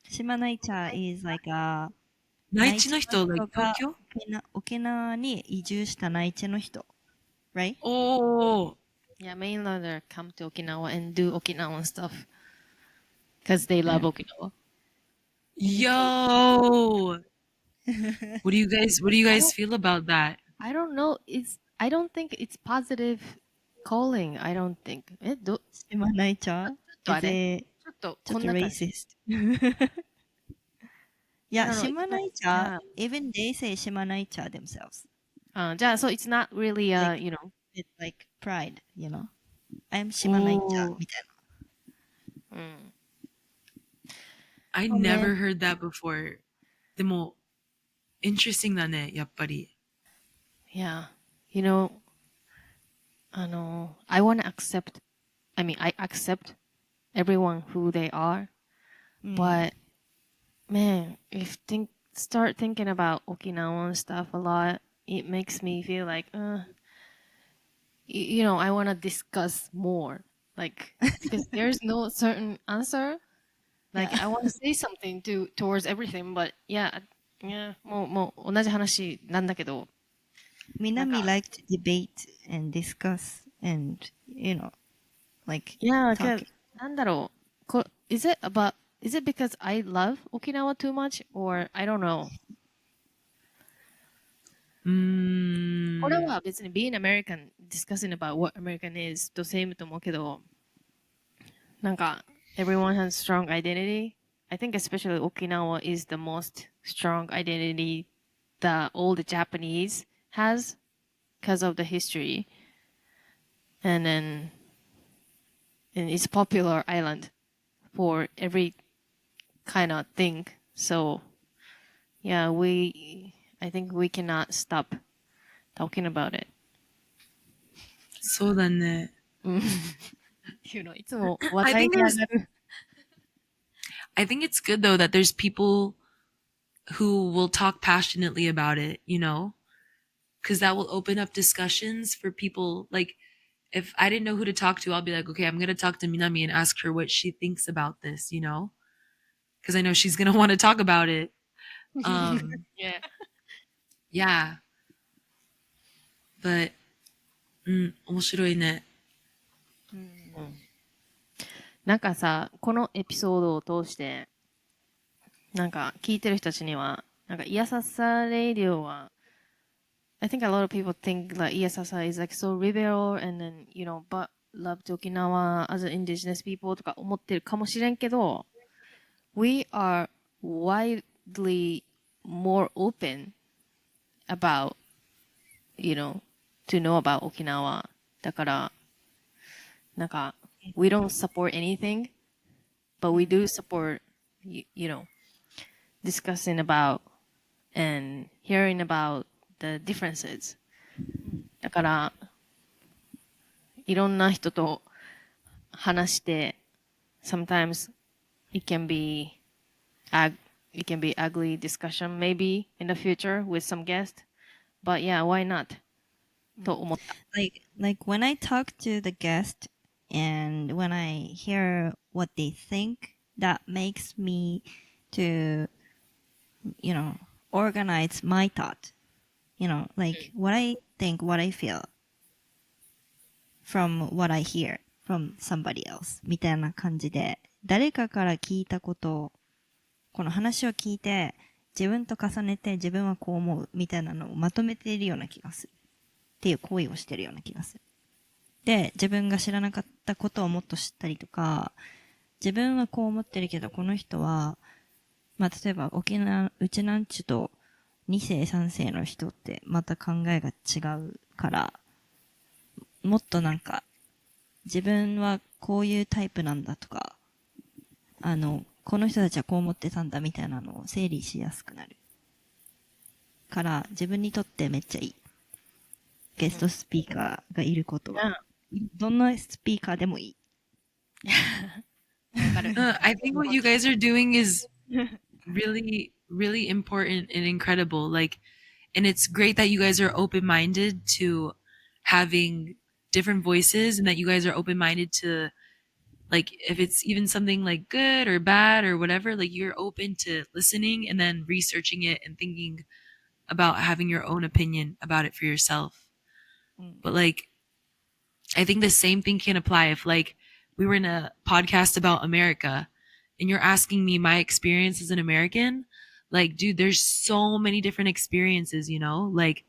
Shima nature is like a 内地の人 like 東京? 沖縄に移住した内地の人。Right? Oh, Yeah, mainlander come to Okinawa and do Okinawan stuff. Because they love Okinawa. yo. What do you guys feel about that? I don't know. I don't think it's positive calling. I don't think. Shima nature ちょっとあ is れ a ちょっと、ちょっとこんな感じ。 racist. Yeah, I don't know, Shima it's not- nature, even they say Shima nature themselves. じゃあ、so it's not really, Like- you know. It's like pride, I'm Shima nature Oh. みたいな。うん。 I Oh, never man. heard that before. でも interesting だね、やっぱり。 Yeah. You know, I want to accept, I accept everyone who they are. But, man, start thinking about Okinawan stuff a lot, it makes me feel like, I want to discuss more. Like, because there's no certain answer. Like, Yeah. I want to say something towards everything, but yeah, もう同じ話なんだけど、Minami like to debate and discuss and, like yeah, talk. なんだろう。is it because I love Okinawa too much or I don't know. これは別に being American, discussing about what American is と same と思うけど、なんか everyone has strong identity. I think especially Okinawa is the most strong identity that all the Japanese has because of the history. And it's a popular island for every kind of thing. So yeah, I think we cannot stop talking about it. そうだね。いつも話題に上がる。I think it's good though that there's people who will talk passionately about it, because that will open up discussions for people. Like, if I didn't know who to talk to, I'll be like, okay, I'm going to talk to Minami and ask her what she thinks about this, you know? Because I know she's going to want to talk about it. Yeah. Yeah. But, 面白いね。なんかさ、このエピソードを通して、なんか聞いてる人たちには、なんかイヤササレイディオは、I think a lot of people think like イヤササ is like so liberal and then, you know, but love to Okinawa as indigenous people とか思ってるかもしれんけど、we are widely more open about, you know, to know about Okinawa. だから、なんか、we don't support anything, but we do support, you know, discussing about and hearing about the differences. だから、いろんな人と話して、sometimes it can be it can be ugly discussion maybe in the future with some guest. But yeah, why not? と思った。Like when I talk to the guest and when I hear what they think, that makes me to, you know, organize my thought. You know, like what I think, what I feel from what I hear from somebody else みたいな感じで、誰かから聞いたことを、この話を聞いて、自分と重ねて自分はこう思うみたいなのをまとめているような気がする。っていう行為をしてるような気がする。で、自分が知らなかったことをもっと知ったりとか、自分はこう思ってるけど、この人は、まあ、例えばウチナンチュと2世3世の人ってまた考えが違うから、もっとなんか、自分はこういうタイプなんだとか、この人たちはこう思ってたんだみたいなのを整理しやすくなる。から、自分にとってめっちゃいい。ゲストスピーカーがいることは。どんなスピーカーでもいい。I think what you guys are doing is really, really important and incredible. Like, and it's great that you guys are open-minded to having different voices and that you guys are open-minded to, like, if it's even something like good or bad or whatever, like you're open to listening and then researching it and thinking about having your own opinion about it for yourself. But like, I think the same thing can apply if like we were in a podcast about America and you're asking me my experience as an American. Like, dude, there's so many different experiences, you know? Like,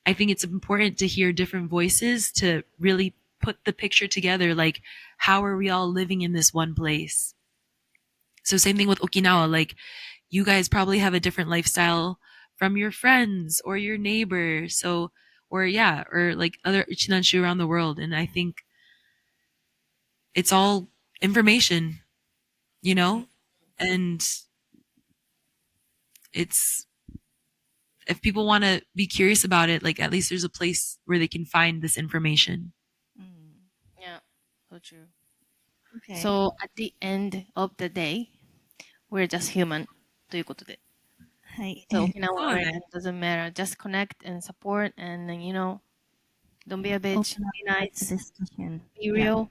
I think it's important to hear different voices to really put the picture together. Like, how are we all living in this one place? So same thing with Okinawa. Like, you guys probably have a different lifestyle from your friends or your neighbor. So, or yeah, or like other Uchinanshu around the world. And I think it's all information, you know? And it's, if people want to be curious about it, like at least there's a place where they can find this information. Yeah, so true. Okay. So at the end of the day, we're just human ということで。はい。So Okinawa そうね。 American doesn't matter. Just connect and support and then, you know, don't be a bitch. Open up Be nice. discussion. Be real.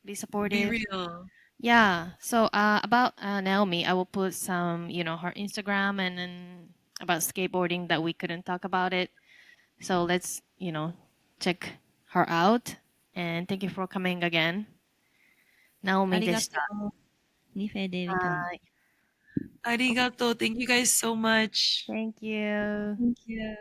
Be supportive. Be real. Yeah. So about Naomi, I will put some, you know, her Instagram and then about skateboarding that we couldn't talk about it. So let's, you know, check her out. And thank you for coming again. あ Naomi りがとでした。う。ニフェデリカム。はい。Arigato. Thank you guys so much. Thank you. Thank you.